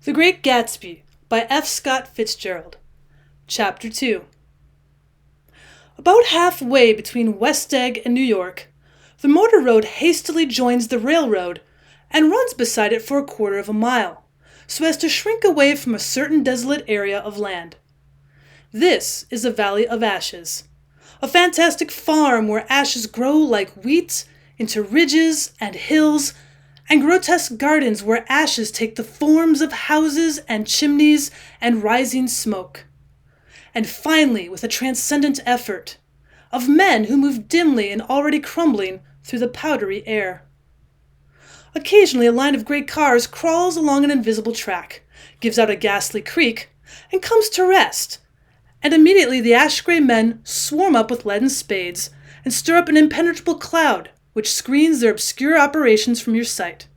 The Great Gatsby by F. Scott Fitzgerald. Chapter 2. About halfway between West Egg and New York, the motor road hastily joins the railroad and runs beside it for 1/4 of a mile, so as to shrink away from a certain desolate area of land. This is a valley of ashes, a fantastic farm where ashes grow like wheat into ridges and hills, and grotesque gardens where ashes take the forms of houses and chimneys and rising smoke. And finally, with a transcendent effort, of men who move dimly and already crumbling through the powdery air. Occasionally a line of great cars crawls along an invisible track, gives out a ghastly creak, and comes to rest, and immediately the ash-gray men swarm up with leaden spades and stir up an impenetrable cloud which screens their obscure operations from your sight.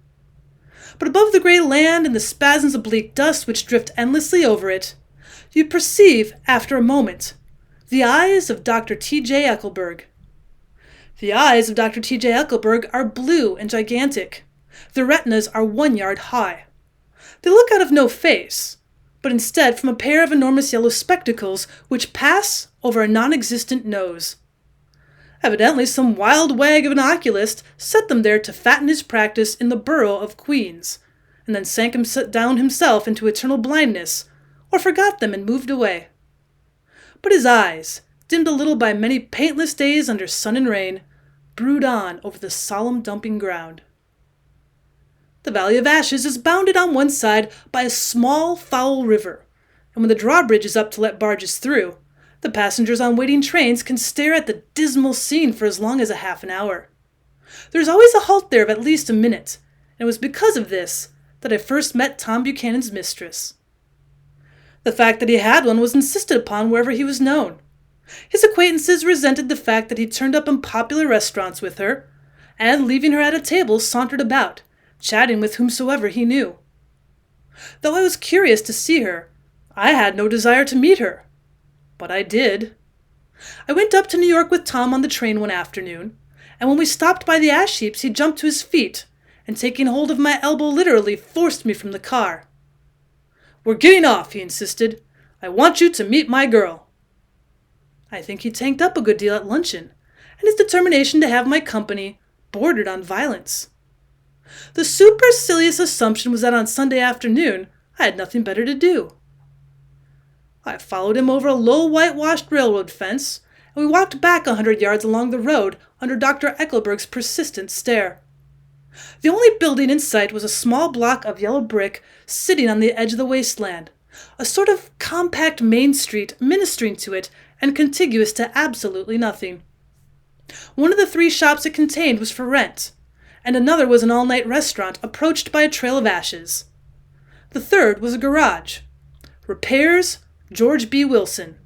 But above the grey land and the spasms of bleak dust which drift endlessly over it, you perceive, after a moment, the eyes of Dr. T.J. Eckelberg. The eyes of Dr. T.J. Eckelberg are blue and gigantic. Their retinas are 1 yard high. They look out of no face, but instead from a pair of enormous yellow spectacles which pass over a non-existent nose. Evidently some wild wag of an oculist set them there to fatten his practice in the borough of Queens, and then sank down himself into eternal blindness, or forgot them and moved away. But his eyes, dimmed a little by many paintless days under sun and rain, brood on over the solemn dumping ground. The Valley of Ashes is bounded on one side by a small, foul river, and when the drawbridge is up to let barges through, the passengers on waiting trains can stare at the dismal scene for as long as a half an hour. There is always a halt there of at least a minute, and it was because of this that I first met Tom Buchanan's mistress. The fact that he had one was insisted upon wherever he was known. His acquaintances resented the fact that he turned up in popular restaurants with her, and leaving her at a table sauntered about, chatting with whomsoever he knew. Though I was curious to see her, I had no desire to meet her. But I did. I went up to New York with Tom on the train one afternoon, and when we stopped by the ash heaps he jumped to his feet, and taking hold of my elbow literally forced me from the car. "We're getting off," he insisted. "I want you to meet my girl." I think he tanked up a good deal at luncheon, and his determination to have my company bordered on violence. The supercilious assumption was that on Sunday afternoon I had nothing better to do. I followed him over a low whitewashed railroad fence, and we walked back 100 yards along the road under Dr. Eckelberg's persistent stare. The only building in sight was a small block of yellow brick sitting on the edge of the wasteland, a sort of compact main street ministering to it and contiguous to absolutely nothing. One of the 3 shops it contained was for rent, and another was an all-night restaurant approached by a trail of ashes. The third was a garage. Repairs, George B. Wilson.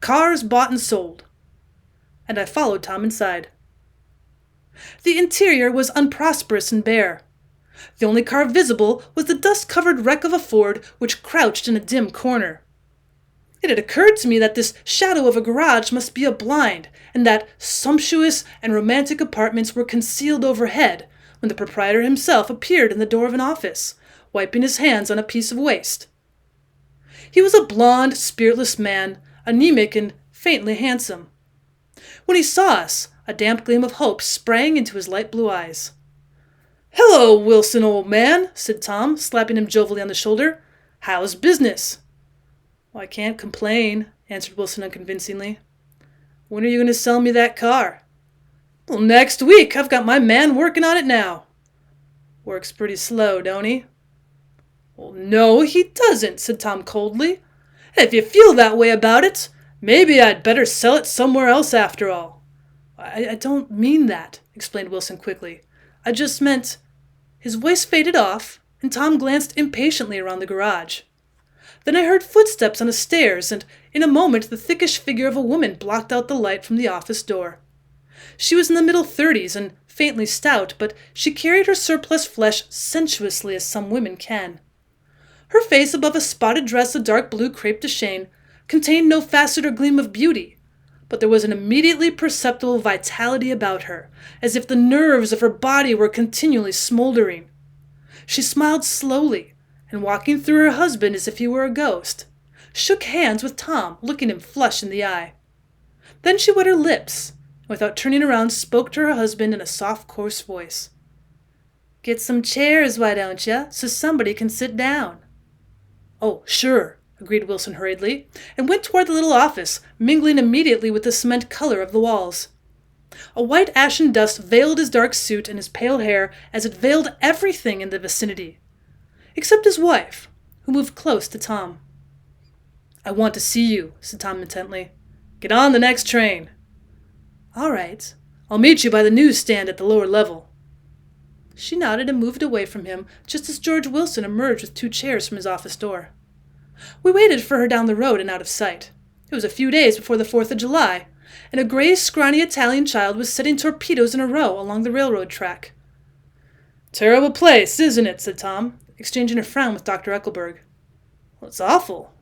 Cars bought and sold. And I followed Tom inside. The interior was unprosperous and bare. The only car visible was the dust-covered wreck of a Ford which crouched in a dim corner. It had occurred to me that this shadow of a garage must be a blind, and that sumptuous and romantic apartments were concealed overhead, when the proprietor himself appeared in the door of an office, wiping his hands on a piece of waste. He was a blond, spiritless man, anemic and faintly handsome. When he saw us, a damp gleam of hope sprang into his light blue eyes. "Hello, Wilson, old man," said Tom, slapping him jovially on the shoulder. "How's business?" "I can't complain," answered Wilson unconvincingly. "When are you going to sell me that car?" "Well, next week. I've got my man working on it now." "Works pretty slow, don't he?" "Well, no, he doesn't," said Tom coldly. "And if you feel that way about it, maybe I'd better sell it somewhere else after all." I don't mean that," explained Wilson quickly. "I just meant—" His voice faded off, and Tom glanced impatiently around the garage. Then I heard footsteps on the stairs, and in a moment the thickish figure of a woman blocked out the light from the office door. She was in the middle 30s and faintly stout, but she carried her surplus flesh sensuously as some women can. Her face, above a spotted dress of dark blue crepe de chine, contained no facet or gleam of beauty, but there was an immediately perceptible vitality about her, as if the nerves of her body were continually smoldering. She smiled slowly, and walking through her husband as if he were a ghost, shook hands with Tom, looking him flush in the eye. Then she wet her lips, and without turning around spoke to her husband in a soft, coarse voice. "Get some chairs, why don't you, so somebody can sit down?" "Oh, sure," agreed Wilson hurriedly, and went toward the little office, mingling immediately with the cement color of the walls. A white ashen dust veiled his dark suit and his pale hair as it veiled everything in the vicinity, except his wife, who moved close to Tom. "I want to see you," said Tom intently. "Get on the next train." "All right. I'll meet you by the newsstand at the lower level." She nodded and moved away from him just as George Wilson emerged with 2 chairs from his office door. We waited for her down the road and out of sight. It was a few days before the 4th of July, and a gray, scrawny Italian child was setting torpedoes in a row along the railroad track. "Terrible place, isn't it?" said Tom, exchanging a frown with Dr. Eckelberg. "Well, it's awful."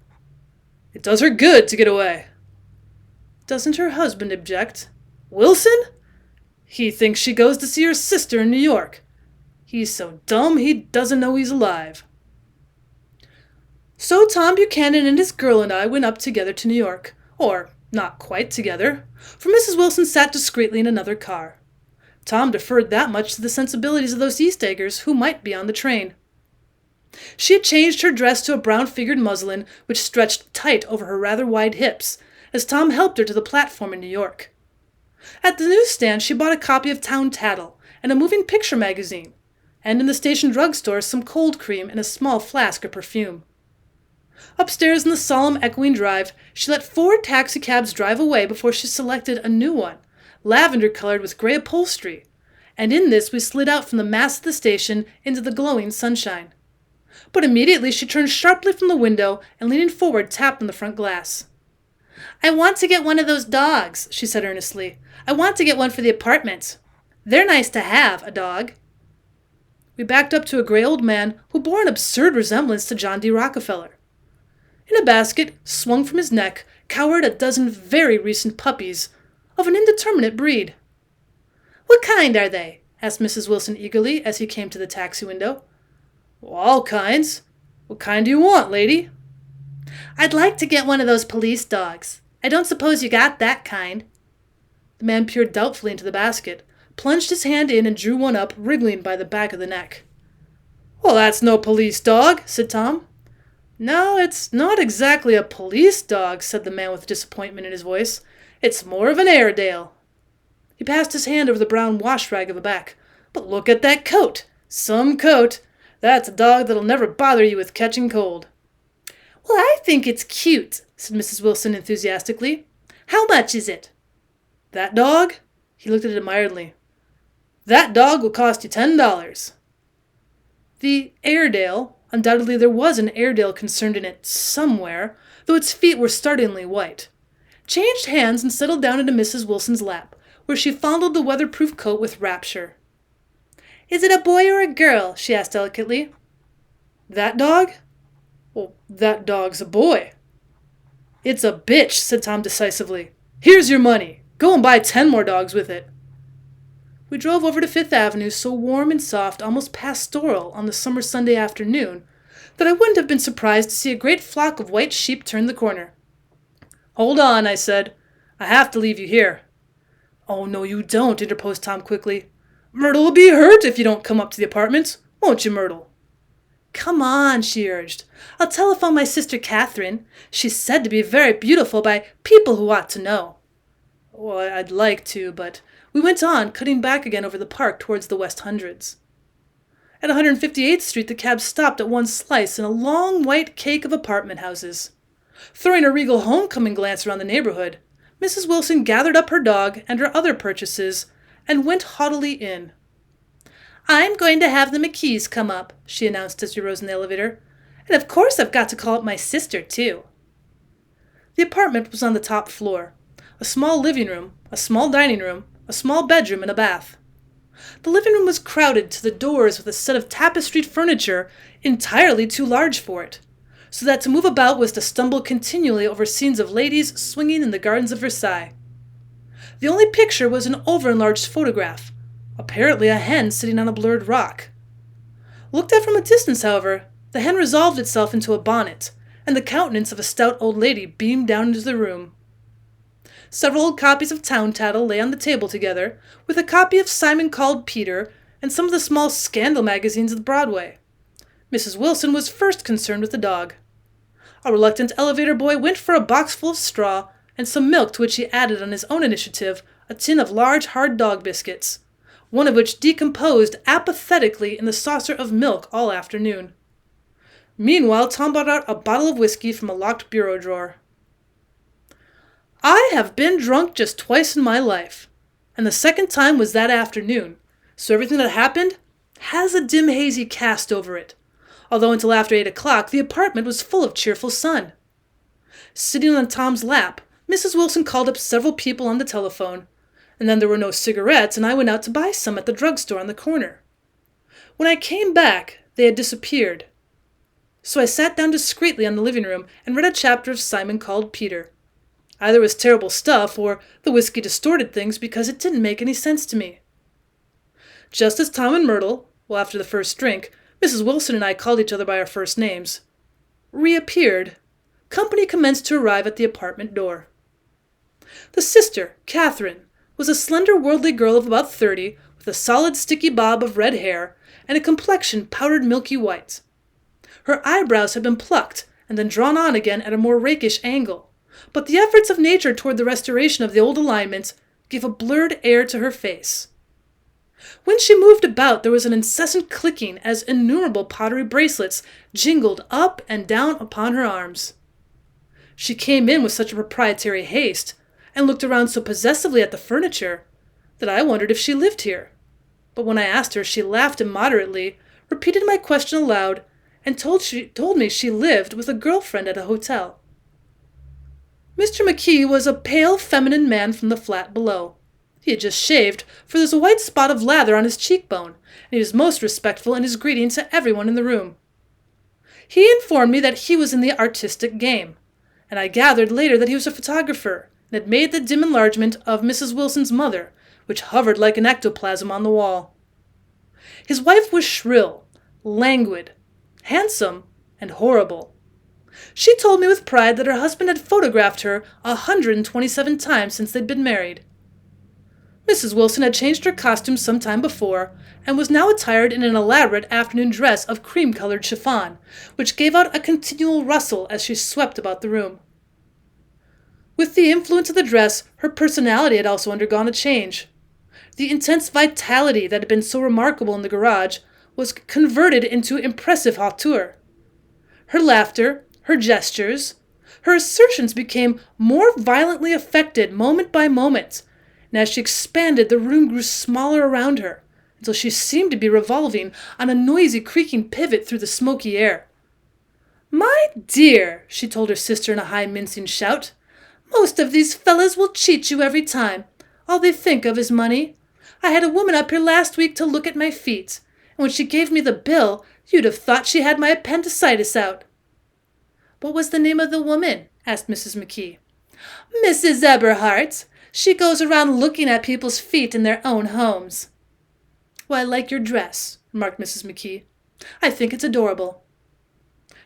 "It does her good to get away." "Doesn't her husband object?" "Wilson? He thinks she goes to see her sister in New York. He's so dumb he doesn't know he's alive." So Tom Buchanan and his girl and I went up together to New York, or not quite together, for Mrs. Wilson sat discreetly in another car. Tom deferred that much to the sensibilities of those East Eggers who might be on the train. She had changed her dress to a brown-figured muslin which stretched tight over her rather wide hips, as Tom helped her to the platform in New York. At the newsstand she bought a copy of Town Tattle and a moving picture magazine, and in the station drugstore some cold cream and a small flask of perfume. Upstairs in the solemn echoing drive, she let 4 taxicabs drive away before she selected a new one, lavender-colored with gray upholstery, and in this we slid out from the mass of the station into the glowing sunshine. But immediately she turned sharply from the window and leaning forward tapped on the front glass. "I want to get one of those dogs," she said earnestly. "I want to get one for the apartment. They're nice to have, a dog." We backed up to a gray old man who bore an absurd resemblance to John D. Rockefeller. In a basket, swung from his neck, cowered a dozen very recent puppies of an indeterminate breed. "What kind are they?" asked Mrs. Wilson eagerly as he came to the taxi window. "All kinds. What kind do you want, lady?" "I'd like to get one of those police dogs. I don't suppose you got that kind." The man peered doubtfully into the basket, plunged his hand in and drew one up, wriggling by the back of the neck. "Well, that's no police dog," said Tom. "No, it's not exactly a police dog," said the man with disappointment in his voice. "It's more of an Airedale." He passed his hand over the brown wash rag of a back. "But look at that coat. Some coat. That's a dog that'll never bother you with catching cold." "Well, I think it's cute," said Mrs. Wilson enthusiastically. "How much is it?" "That dog?" He looked at it admiringly. "That dog will cost you $10. The Airedale, undoubtedly there was an Airedale concerned in it somewhere, though its feet were startlingly white, changed hands and settled down into Mrs. Wilson's lap, where she fondled the weatherproof coat with rapture. "Is it a boy or a girl?" she asked delicately. "That dog? Well, that dog's a boy." "It's a bitch," said Tom decisively. "Here's your money. Go and buy 10 more dogs with it." We drove over to Fifth Avenue so warm and soft, almost pastoral, on the summer Sunday afternoon, that I wouldn't have been surprised to see a great flock of white sheep turn the corner. "Hold on," I said. "I have to leave you here." "Oh, no, you don't," interposed Tom quickly. "Myrtle will be hurt if you don't come up to the apartments. Won't you, Myrtle?" "Come on," she urged. "I'll telephone my sister Catherine. She's said to be very beautiful by people who ought to know." "Well, I'd like to, but—" We went on, cutting back again over the park towards the West Hundreds. At 158th Street, the cab stopped at one slice in a long white cake of apartment houses. Throwing a regal homecoming glance around the neighborhood, Mrs. Wilson gathered up her dog and her other purchases and went haughtily in. "I'm going to have the McKees come up," she announced as we rose in the elevator. "And of course I've got to call up my sister, too." The apartment was on the top floor. A small living room, a small dining room, a small bedroom, and a bath. The living room was crowded to the doors with a set of tapestried furniture entirely too large for it, so that to move about was to stumble continually over scenes of ladies swinging in the gardens of Versailles. The only picture was an over-enlarged photograph, apparently a hen sitting on a blurred rock. Looked at from a distance, however, The hen resolved itself into a bonnet, and the countenance of a stout old lady beamed down into the room. Several old copies of Town Tattle lay on the table together, with a copy of Simon Called Peter and some of the small scandal magazines of Broadway. Mrs. Wilson was first concerned with the dog. A reluctant elevator boy went for a box full of straw and some milk, to which he added on his own initiative a tin of large hard dog biscuits, one of which decomposed apathetically in the saucer of milk all afternoon. Meanwhile, Tom brought out a bottle of whiskey from a locked bureau drawer. I have been drunk just twice in my life, and the second time was that afternoon, so everything that happened has a dim hazy cast over it, although until after 8 o'clock the apartment was full of cheerful sun. Sitting on Tom's lap, Mrs. Wilson called up several people on the telephone, and then there were no cigarettes, and I went out to buy some at the drugstore on the corner. When I came back, they had disappeared. So I sat down discreetly in the living room and read a chapter of Simon Called Peter. Either it was terrible stuff, or the whiskey distorted things because it didn't make any sense to me. Just as Tom and Myrtle, after the first drink, Mrs. Wilson and I called each other by our first names, reappeared, company commenced to arrive at the apartment door. The sister, Catherine, was a slender worldly girl of about 30, with a solid sticky bob of red hair and a complexion powdered milky white. Her eyebrows had been plucked and then drawn on again at a more rakish angle, but the efforts of nature toward the restoration of the old alignment gave a blurred air to her face. When she moved about, there was an incessant clicking as innumerable pottery bracelets jingled up and down upon her arms. She came in with such a proprietary haste, and looked around so possessively at the furniture, that I wondered if she lived here. But when I asked her, she laughed immoderately, repeated my question aloud, and told me she lived with a girlfriend at a hotel. Mr. McKee was a pale, feminine man from the flat below. He had just shaved, for there was a white spot of lather on his cheekbone, and he was most respectful in his greeting to everyone in the room. He informed me that he was in the artistic game, and I gathered later that he was a photographer, and had made the dim enlargement of Mrs. Wilson's mother, which hovered like an ectoplasm on the wall. His wife was shrill, languid, handsome, and horrible. She told me with pride that her husband had photographed her 127 times since they'd been married. Mrs. Wilson had changed her costume some time before, and was now attired in an elaborate afternoon dress of cream-colored chiffon, which gave out a continual rustle as she swept about the room. With the influence of the dress, her personality had also undergone a change. The intense vitality that had been so remarkable in the garage was converted into impressive hauteur. Her laughter, her gestures, her assertions became more violently affected moment by moment, and as she expanded, the room grew smaller around her, until she seemed to be revolving on a noisy creaking pivot through the smoky air. "My dear," she told her sister in a high mincing shout, "most of these fellas will cheat you every time. All they think of is money. I had a woman up here last week to look at my feet, and when she gave me the bill, you'd have thought she had my appendicitis out." "What was the name of the woman?" asked Mrs. McKee. "Mrs. Eberhardt. She goes around looking at people's feet in their own homes." "Well, I like your dress," remarked Mrs. McKee. "I think it's adorable."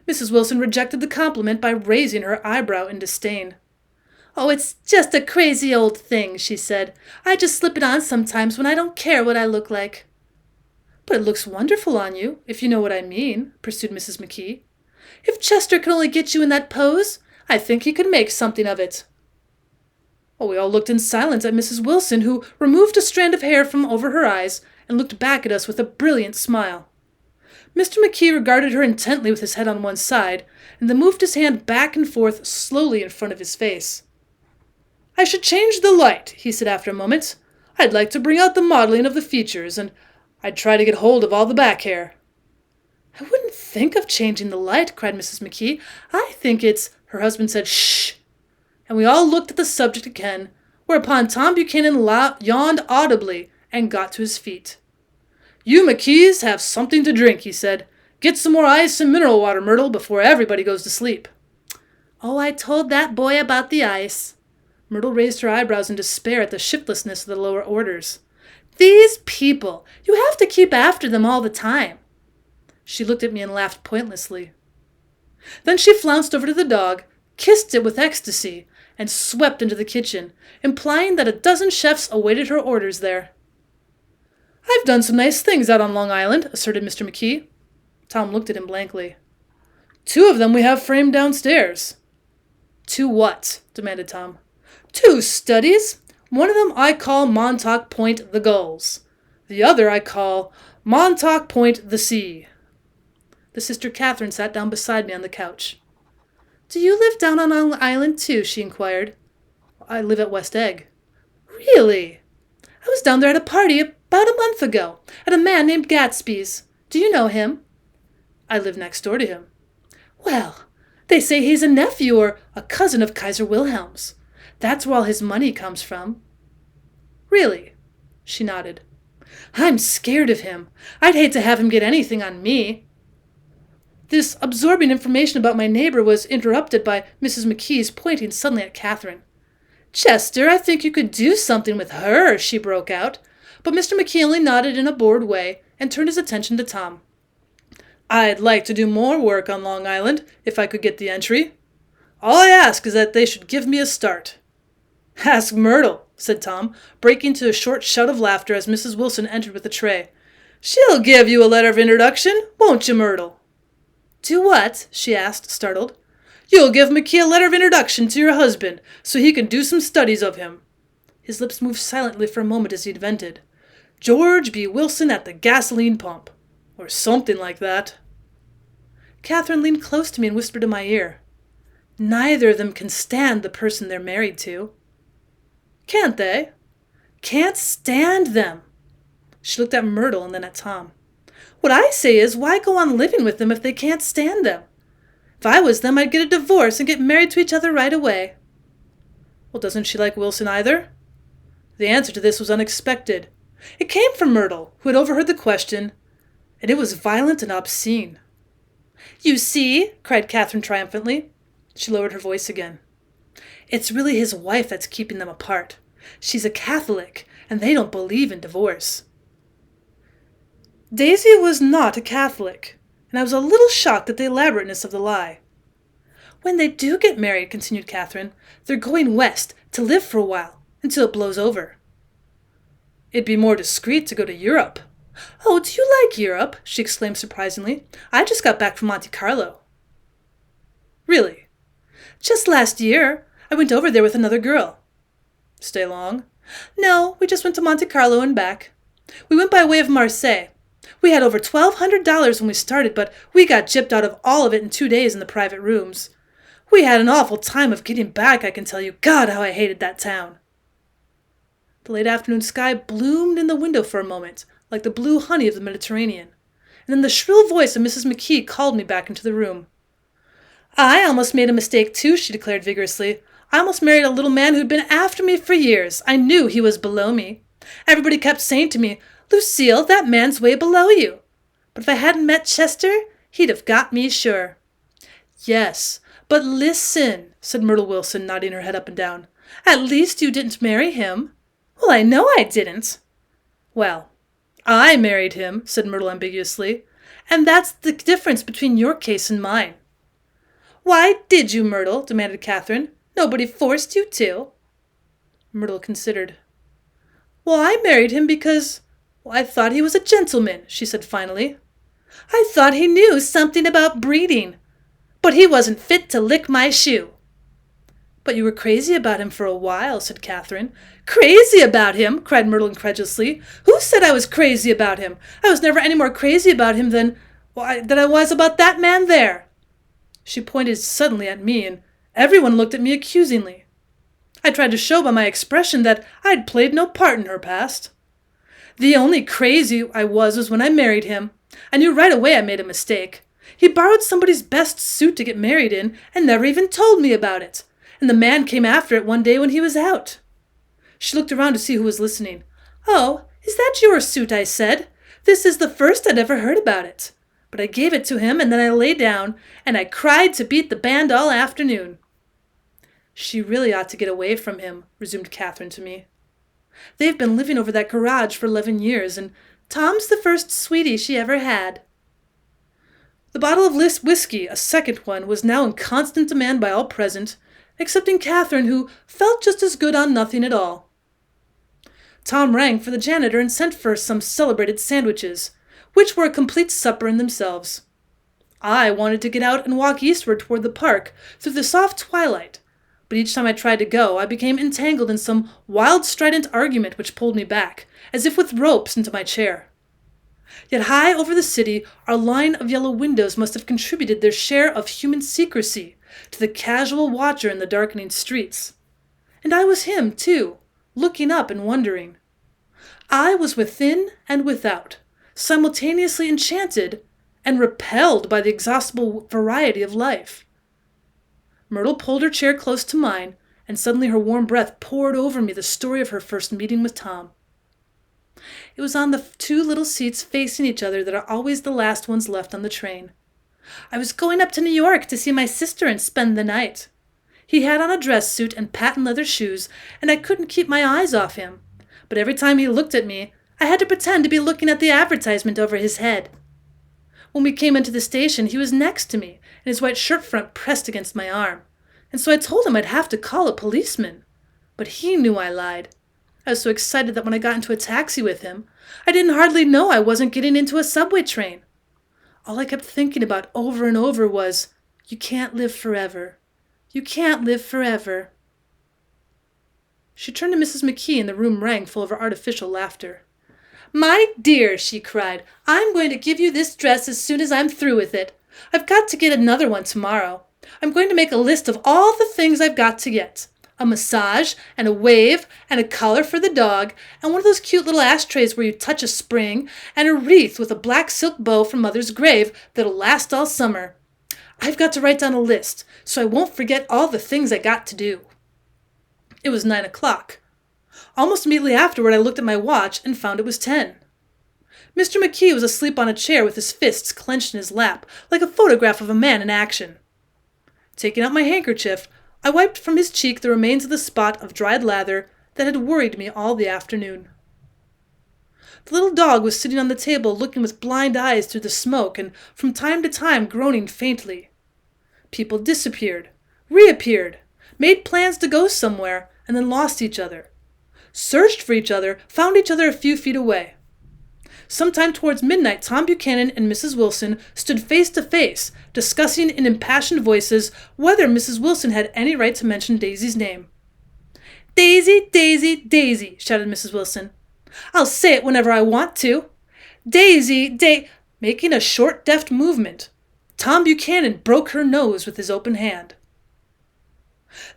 Mrs. Wilson rejected the compliment by raising her eyebrow in disdain. "Oh, it's just a crazy old thing," she said. "I just slip it on sometimes when I don't care what I look like." "But it looks wonderful on you, if you know what I mean," pursued Mrs. McKee. "If Chester could only get you in that pose, I think he could make something of it." Well, we all looked in silence at Mrs. Wilson, who removed a strand of hair from over her eyes and looked back at us with a brilliant smile. Mr. McKee regarded her intently with his head on one side, and then moved his hand back and forth slowly in front of his face. "I should change the light," he said after a moment. "I'd like to bring out the modeling of the features, and I'd try to get hold of all the back hair." "I wouldn't think of changing the light," cried Mrs. McKee. "I think it's—" Her husband said, "Shh!" and we all looked at the subject again, whereupon Tom Buchanan yawned audibly and got to his feet. "You McKees have something to drink," he said. "Get some more ice and mineral water, Myrtle, before everybody goes to sleep." "Oh, I told that boy about the ice." Myrtle raised her eyebrows in despair at the shiftlessness of the lower orders. "These people! You have to keep after them all the time." She looked at me and laughed pointlessly. Then she flounced over to the dog, kissed it with ecstasy, and swept into the kitchen, implying that a dozen chefs awaited her orders there. "I've done some nice things out on Long Island," asserted Mr. McKee. Tom looked at him blankly. "2 of them we have framed downstairs." "2 what?" demanded Tom. "2 studies. One of them I call Montauk Point the Gulls. The other I call Montauk Point the Sea." The sister Catherine sat down beside me on the couch. "Do you live down on Long Island too?" she inquired. "I live at West Egg." "Really? I was down there at a party about a month ago, at a man named Gatsby's. Do you know him?" "I live next door to him." "Well, they say he's a nephew or a cousin of Kaiser Wilhelm's. That's where all his money comes from." "Really?" She nodded. "I'm scared of him. I'd hate to have him get anything on me." This absorbing information about my neighbor was interrupted by Mrs. McKee's pointing suddenly at Catherine. "Chester, I think you could do something with her," she broke out. But Mr. McKee only nodded in a bored way and turned his attention to Tom. "I'd like to do more work on Long Island, if I could get the entry. All I ask is that they should give me a start." "Ask Myrtle," said Tom, breaking into a short shout of laughter as Mrs. Wilson entered with a tray. "She'll give you a letter of introduction, won't you, Myrtle?" "Do what?" she asked, startled. "You'll give McKee a letter of introduction to your husband, so he can do some studies of him." His lips moved silently for a moment as he invented, "George B. Wilson at the gasoline pump," or something like that. Catherine leaned close to me and whispered in my ear, "Neither of them can stand the person they're married to." "Can't they?" "Can't stand them." She looked at Myrtle and then at Tom. "What I say is, why go on living with them if they can't stand them? If I was them, I'd get a divorce and get married to each other right away." "Well, doesn't she like Wilson either?" The answer to this was unexpected. It came from Myrtle, who had overheard the question, and it was violent and obscene. "You see," cried Catherine triumphantly. She lowered her voice again. "It's really his wife that's keeping them apart. She's a Catholic, and they don't believe in divorce." Daisy was not a Catholic, and I was a little shocked at the elaborateness of the lie. "When they do get married," continued Catherine, "they're going west to live for a while, until it blows over." "It'd be more discreet to go to Europe." "Oh, do you like Europe?" she exclaimed surprisingly. "I just got back from Monte Carlo." "Really?" "Just last year. I went over there with another girl." "Stay long?" "No, we just went to Monte Carlo and back. We went by way of Marseille. We had over $1,200 when we started, but we got gypped out of all of it in 2 days in the private rooms. We had an awful time of getting back, I can tell you. God, how I hated that town." The late afternoon sky bloomed in the window for a moment, like the blue honey of the Mediterranean, and then the shrill voice of Mrs. McKee called me back into the room. "I almost made a mistake too," she declared vigorously. "I almost married a little man who'd been after me for years. I knew he was below me. Everybody kept saying to me, 'Lucille, that man's way below you.' But if I hadn't met Chester, he'd have got me sure." "Yes, but listen," said Myrtle Wilson, nodding her head up and down. "At least you didn't marry him." "Well, I know I didn't." "Well, I married him," said Myrtle ambiguously, "and that's the difference between your case and mine." "Why did you, Myrtle?" demanded Catherine. "Nobody forced you to." Myrtle considered. "Well, I married him because I thought he was a gentleman," she said finally. "I thought he knew something about breeding. But he wasn't fit to lick my shoe." "But you were crazy about him for a while," said Catherine. "Crazy about him?" cried Myrtle incredulously. "Who said I was crazy about him? I was never any more crazy about him than I was about that man there." She pointed suddenly at me, and everyone looked at me accusingly. I tried to show by my expression that I'd played no part in her past. "The only crazy I was when I married him. I knew right away I made a mistake. He borrowed somebody's best suit to get married in and never even told me about it. And the man came after it one day when he was out." She looked around to see who was listening. "Oh, is that your suit?" I said. "This is the first I'd ever heard about it. But I gave it to him, and then I lay down, and I cried to beat the band all afternoon." "She really ought to get away from him," resumed Catherine to me. "They've been living over that garage for 11 years, and Tom's the first sweetie she ever had." The bottle of whiskey, a second one, was now in constant demand by all present, excepting Catherine, who felt just as good on nothing at all. Tom rang for the janitor and sent for some celebrated sandwiches, which were a complete supper in themselves. I wanted to get out and walk eastward toward the park through the soft twilight, but each time I tried to go, I became entangled in some wild strident argument which pulled me back, as if with ropes, into my chair. Yet high over the city, our line of yellow windows must have contributed their share of human secrecy to the casual watcher in the darkening streets. And I was him, too, looking up and wondering. I was within and without, simultaneously enchanted and repelled by the exhaustible variety of life. Myrtle pulled her chair close to mine, and suddenly her warm breath poured over me the story of her first meeting with Tom. It was on the two little seats facing each other that are always the last ones left on the train. I was going up to New York to see my sister and spend the night. He had on a dress suit and patent leather shoes, and I couldn't keep my eyes off him. But every time he looked at me, I had to pretend to be looking at the advertisement over his head. When we came into the station, he was next to me, and his white shirt front pressed against my arm. And so I told him I'd have to call a policeman. But he knew I lied. I was so excited that when I got into a taxi with him, I didn't hardly know I wasn't getting into a subway train. All I kept thinking about over and over was, "You can't live forever. You can't live forever." She turned to Mrs. McKee, and the room rang full of her artificial laughter. "My dear," she cried, "I'm going to give you this dress as soon as I'm through with it. I've got to get another one tomorrow. I'm going to make a list of all the things I've got to get. A massage, and a wave, and a collar for the dog, and one of those cute little ashtrays where you touch a spring, and a wreath with a black silk bow from Mother's grave that'll last all summer. I've got to write down a list, so I won't forget all the things I got to do." It was 9 o'clock. Almost immediately afterward, I looked at my watch and found it was 10. Mr. McKee was asleep on a chair with his fists clenched in his lap, like a photograph of a man in action. Taking out my handkerchief, I wiped from his cheek the remains of the spot of dried lather that had worried me all the afternoon. The little dog was sitting on the table looking with blind eyes through the smoke and from time to time groaning faintly. People disappeared, reappeared, made plans to go somewhere, and then lost each other. Searched for each other, found each other a few feet away. Sometime towards midnight, Tom Buchanan and Mrs. Wilson stood face to face, discussing in impassioned voices whether Mrs. Wilson had any right to mention Daisy's name. "Daisy, Daisy, Daisy," shouted Mrs. Wilson. "I'll say it whenever I want to. Daisy, making a short, deft movement. Tom Buchanan broke her nose with his open hand.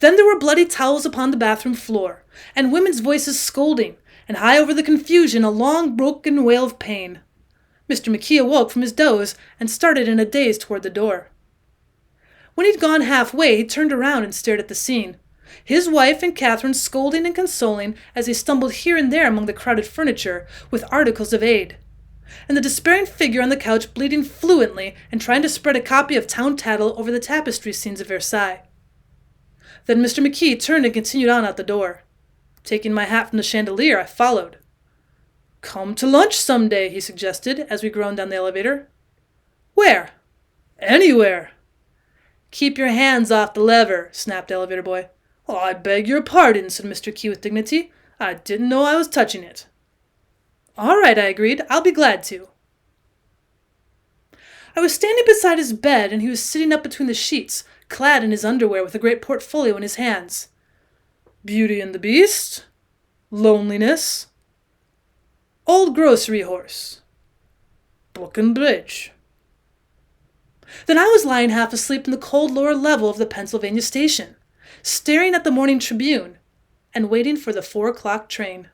Then there were bloody towels upon the bathroom floor, and women's voices scolding, and high over the confusion a long broken wail of pain. Mr. McKee awoke from his doze and started in a daze toward the door. When he'd gone halfway, he turned around and stared at the scene. His wife and Catherine scolding and consoling as they stumbled here and there among the crowded furniture with articles of aid, and the despairing figure on the couch bleating fluently and trying to spread a copy of Town Tattle over the tapestry scenes of Versailles. Then Mr. McKee turned and continued on out the door. Taking my hat from the chandelier, I followed. "Come to lunch some day," he suggested as we groaned down the elevator. "Where?" "Anywhere." "Keep your hands off the lever," snapped the elevator boy. "Oh, I beg your pardon," said Mr. Key with dignity. "I didn't know I was touching it." "All right," I agreed. "I'll be glad to." I was standing beside his bed, and he was sitting up between the sheets, clad in his underwear with a great portfolio in his hands. "Beauty and the Beast," "Loneliness," "Old Grocery Horse," "Book and Bridge." Then I was lying half asleep in the cold lower level of the Pennsylvania station, staring at the morning Tribune, and waiting for the 4 o'clock train.